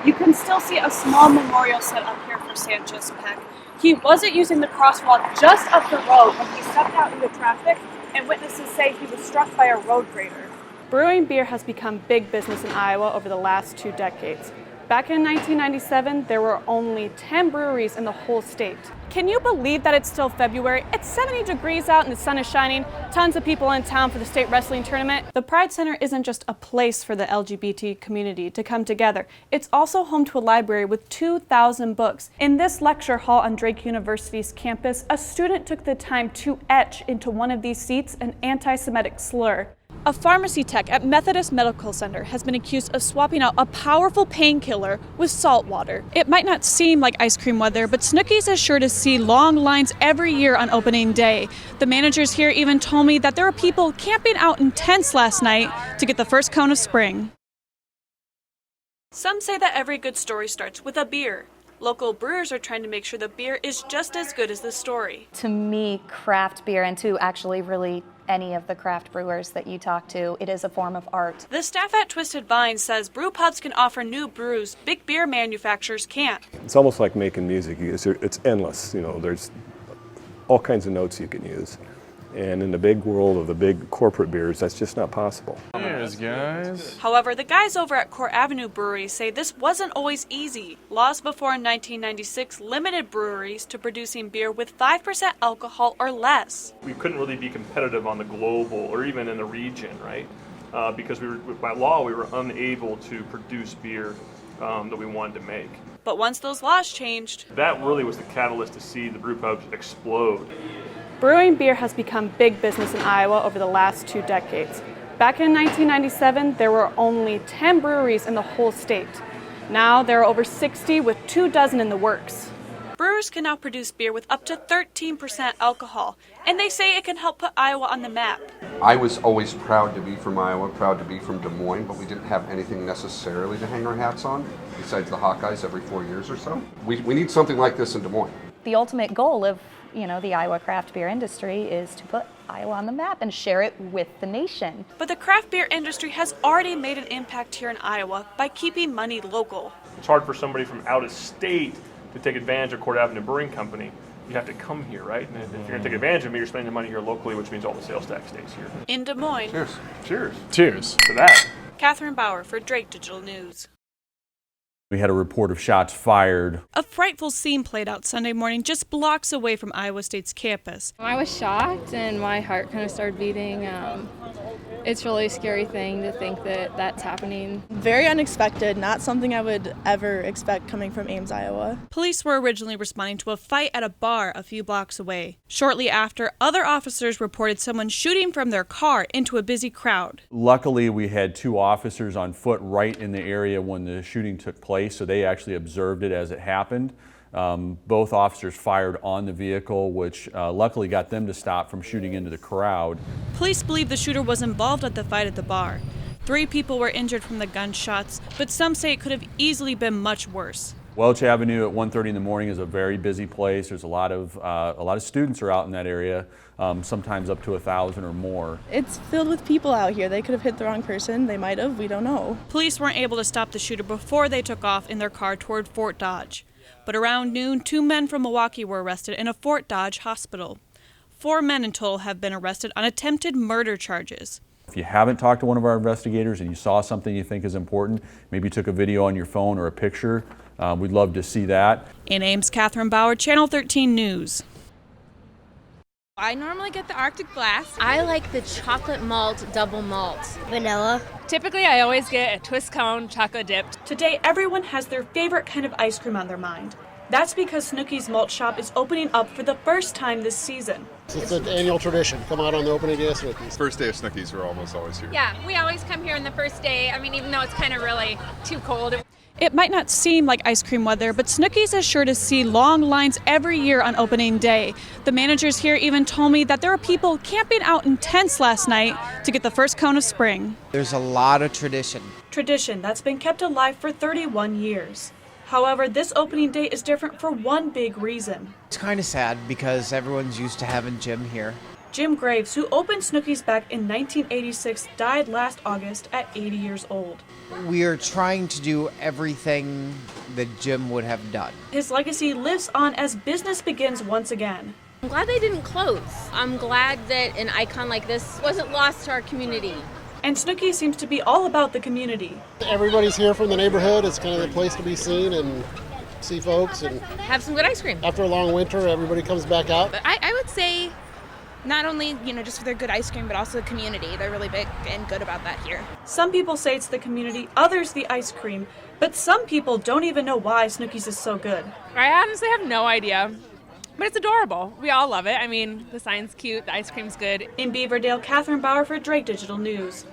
You can still see a small memorial set up here for Sanchez Peck. He wasn't using the crosswalk just up the road when he stepped out into traffic, and witnesses say he was struck by a road grader. Brewing beer has become big business in Iowa over the last 2 decades. Back in 1997, there were only 10 breweries in the whole state. Can you believe that it's still February? It's 70 degrees out and the sun is shining. Tons of people in town for the state wrestling tournament. The Pride Center isn't just a place for the LGBT community to come together. It's also home to a library with 2,000 books. In this lecture hall on Drake University's campus, a student took the time to etch into one of these seats an anti-Semitic slur. A pharmacy tech at Methodist Medical Center has been accused of swapping out a powerful painkiller with salt water. It might not seem like ice cream weather, but Snooki's is sure to see long lines every year on opening day. The managers here even told me that there were people camping out in tents last night to get the first cone of spring. Some say that every good story starts with a beer. Local brewers are trying to make sure the beer is just as good as the story. To me, craft beer, and to actually really any of the craft brewers that you talk to, it is a form of art. The staff at Twisted Vine says brew pubs can offer new brews big beer manufacturers can't. It's almost like making music. It's endless. There's all kinds of notes you can use. And in the big world of the big corporate beers, that's just not possible. Cheers, guys. However, the guys over at Court Avenue Brewery say this wasn't always easy. Laws before 1996 limited breweries to producing beer with 5% alcohol or less. We couldn't really be competitive on the global or even in the region, right? Because by law, we were unable to produce beer that we wanted to make. But once those laws changed, that really was the catalyst to see the brew pubs explode. Brewing beer has become big business in Iowa over the last 2 decades. Back in 1997, there were only 10 breweries in the whole state. Now there are over 60 with 24 in the works. Brewers can now produce beer with up to 13% alcohol, and they say it can help put Iowa on the map. I was always proud to be from Iowa, proud to be from Des Moines, but we didn't have anything necessarily to hang our hats on, besides the Hawkeyes every 4 years or so. We need something like this in Des Moines. The ultimate goal of the Iowa craft beer industry is to put Iowa on the map and share it with the nation. But the craft beer industry has already made an impact here in Iowa by keeping money local. It's hard for somebody from out of state to take advantage of Court Avenue Brewing Company. You have to come here, right? And if you're going to take advantage of me, you're spending the money here locally, which means all the sales tax stays here. In Des Moines. Cheers. Cheers. Cheers. To that. Katherine Bauer for Drake Digital News. We had a report of shots fired. A frightful scene played out Sunday morning just blocks away from Iowa State's campus. I was shocked and my heart kind of started beating. It's really a scary thing to think that that's happening. Very unexpected, not something I would ever expect coming from Ames, Iowa. Police were originally responding to a fight at a bar a few blocks away. Shortly after, other officers reported someone shooting from their car into a busy crowd. Luckily, we had 2 officers on foot right in the area when the shooting took place, so they actually observed it as it happened. Both officers fired on the vehicle, which luckily got them to stop from shooting into the crowd. Police believe the shooter was involved at the fight at the bar. 3 people were injured from the gunshots, but some say it could have easily been much worse. Welch Avenue at 1:30 in the morning is a very busy place. There's a lot of students are out in that area, sometimes up to 1,000 or more. It's filled with people out here. They could have hit the wrong person. They might have. We don't know. Police weren't able to stop the shooter before they took off in their car toward Fort Dodge. But around noon, 2 men from Milwaukee were arrested in a Fort Dodge hospital. 4 men in total have been arrested on attempted murder charges. If you haven't talked to one of our investigators and you saw something you think is important, maybe you took a video on your phone or a picture, we'd love to see that. In Ames, Katherine Bauer, Channel 13 News. I normally get the Arctic Blast. I like the chocolate malt double malt. Vanilla. Typically, I always get a twist cone chocolate dipped. Today, everyone has their favorite kind of ice cream on their mind. That's because Snooki's Malt Shop is opening up for the first time this season. It's an annual tradition. Come out on the opening day of Snooki's. First day of Snooki's, we're almost always here. Yeah, we always come here on the first day. I mean, even though it's kind of really too cold. It might not seem like ice cream weather, but Snooki's is sure to see long lines every year on opening day. The managers here even told me that there were people camping out in tents last night to get the first cone of spring. There's a lot of tradition. Tradition that's been kept alive for 31 years. However, this opening day is different for one big reason. It's kind of sad because everyone's used to having Jim here. Jim Graves, who opened Snooki's back in 1986, died last August at 80 years old. We are trying to do everything that Jim would have done. His legacy lives on as business begins once again. I'm glad they didn't close. I'm glad that an icon like this wasn't lost to our community. And Snooki seems to be all about the community. Everybody's here from the neighborhood. It's kind of the place to be seen and see folks. And have some good ice cream. After a long winter, everybody comes back out. But I would say not only, just for their good ice cream, but also the community. They're really big and good about that here. Some people say it's the community, others the ice cream, but some people don't even know why Snooki's is so good. I honestly have no idea. But it's adorable. We all love it. I mean, the sign's cute, the ice cream's good. In Beaverdale, Katherine Bauer for Drake Digital News.